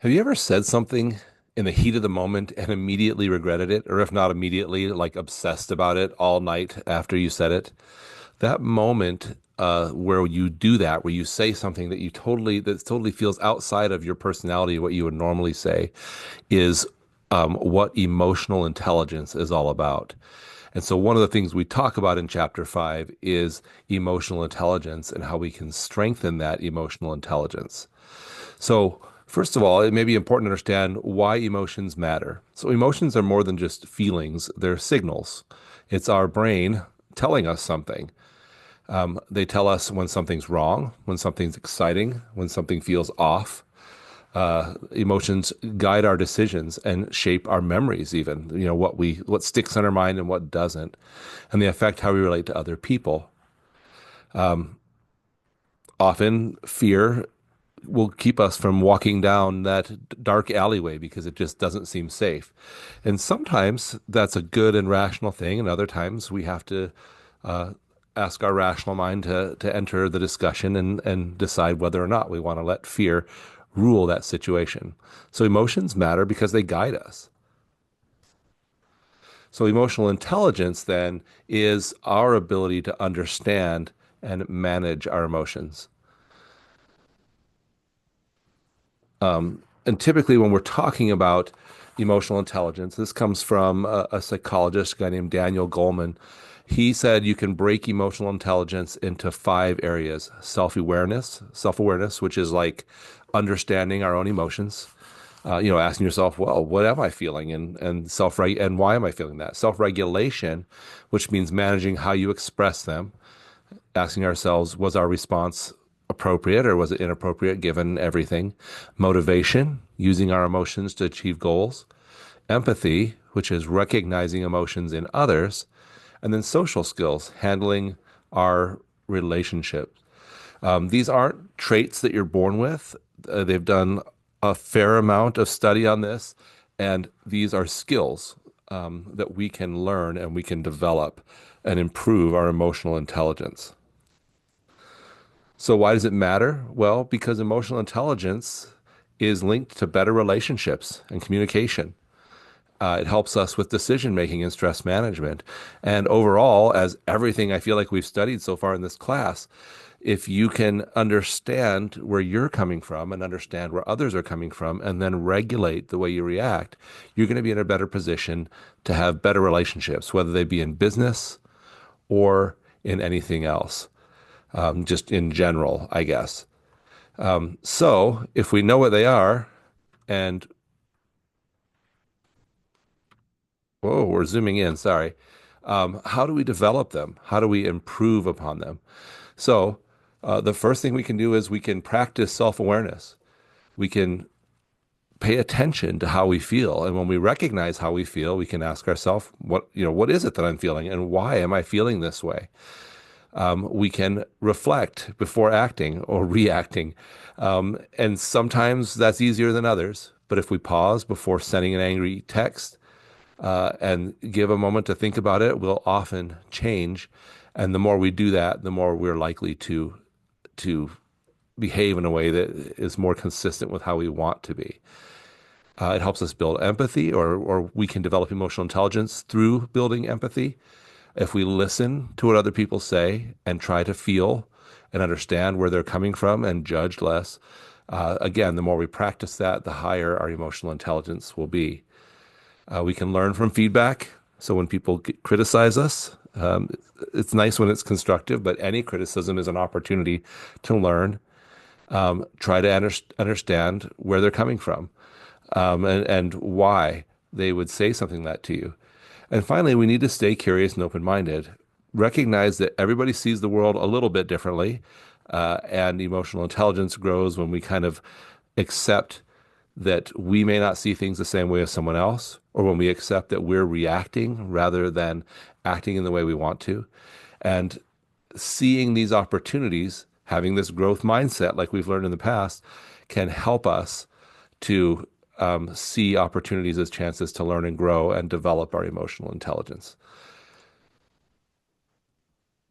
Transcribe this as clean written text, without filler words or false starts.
Have you ever said something in the heat of the moment and immediately regretted it? Or if not immediately, like obsessed about it all night after you said it? That moment where you do that, where you say something that totally feels outside of your personality, what you would normally say, is what emotional intelligence is all about. And so one of the things we talk about in chapter 5 is emotional intelligence and how we can strengthen that emotional intelligence. So, first of all, it may be important to understand why emotions matter. So, emotions are more than just feelings, they're signals. It's our brain telling us something. They tell us when something's wrong, when something's exciting, when something feels off. Emotions guide our decisions and shape our memories, even, what sticks in our mind and what doesn't, and they affect how we relate to other people. Often, fear will keep us from walking down that dark alleyway because it just doesn't seem safe. And sometimes that's a good and rational thing, and other times we have to uh, ask our rational mind to enter the discussion and decide whether or not we want to let fear rule that situation. So emotions matter because they guide us. So emotional intelligence then is our ability to understand and manage our emotions. And typically, when we're talking about emotional intelligence, this comes from a psychologist, a guy named Daniel Goleman. He said you can break emotional intelligence into five areas: self-awareness, which is like understanding our own emotions. Asking yourself, well, what am I feeling, and why am I feeling that? Self-regulation, which means managing how you express them, asking ourselves, was our response appropriate or was it inappropriate given everything? Motivation, using our emotions to achieve goals. Empathy, which is recognizing emotions in others. And then social skills, handling our relationships. These aren't traits that you're born with. They've done a fair amount of study on this, and these are skills that we can learn and we can develop and improve our emotional intelligence. So why does it matter? Well, because emotional intelligence is linked to better relationships and communication. It helps us with decision making and stress management. And overall, as everything I feel like we've studied so far in this class, if you can understand where you're coming from and understand where others are coming from, and then regulate the way you react, you're going to be in a better position to have better relationships, whether they be in business or in anything else, just in general, I guess. So if we know what they are, and whoa, we're zooming in, sorry. How do we develop them? How do we improve upon them? So, the first thing we can do is we can practice self-awareness. We can pay attention to how we feel. And when we recognize how we feel, we can ask ourselves, what is it that I'm feeling and why am I feeling this way? We can reflect before acting or reacting. And sometimes that's easier than others. But if we pause before sending an angry text, and give a moment to think about it, will often change. And the more we do that, the more we're likely to behave in a way that is more consistent with how we want to be. It helps us build empathy, or we can develop emotional intelligence through building empathy. If we listen to what other people say and try to feel and understand where they're coming from and judge less, again, the more we practice that, the higher our emotional intelligence will be. We can learn from feedback. So when people criticize us, it's nice when it's constructive, but any criticism is an opportunity to learn. Try to understand where they're coming from, and why they would say something like that to you. And finally, we need to stay curious and open-minded. Recognize that everybody sees the world a little bit differently, and emotional intelligence grows when we kind of accept that we may not see things the same way as someone else, or when we accept that we're reacting rather than acting in the way we want to. And seeing these opportunities, having this growth mindset, like we've learned in the past, can help us to see opportunities as chances to learn and grow and develop our emotional intelligence.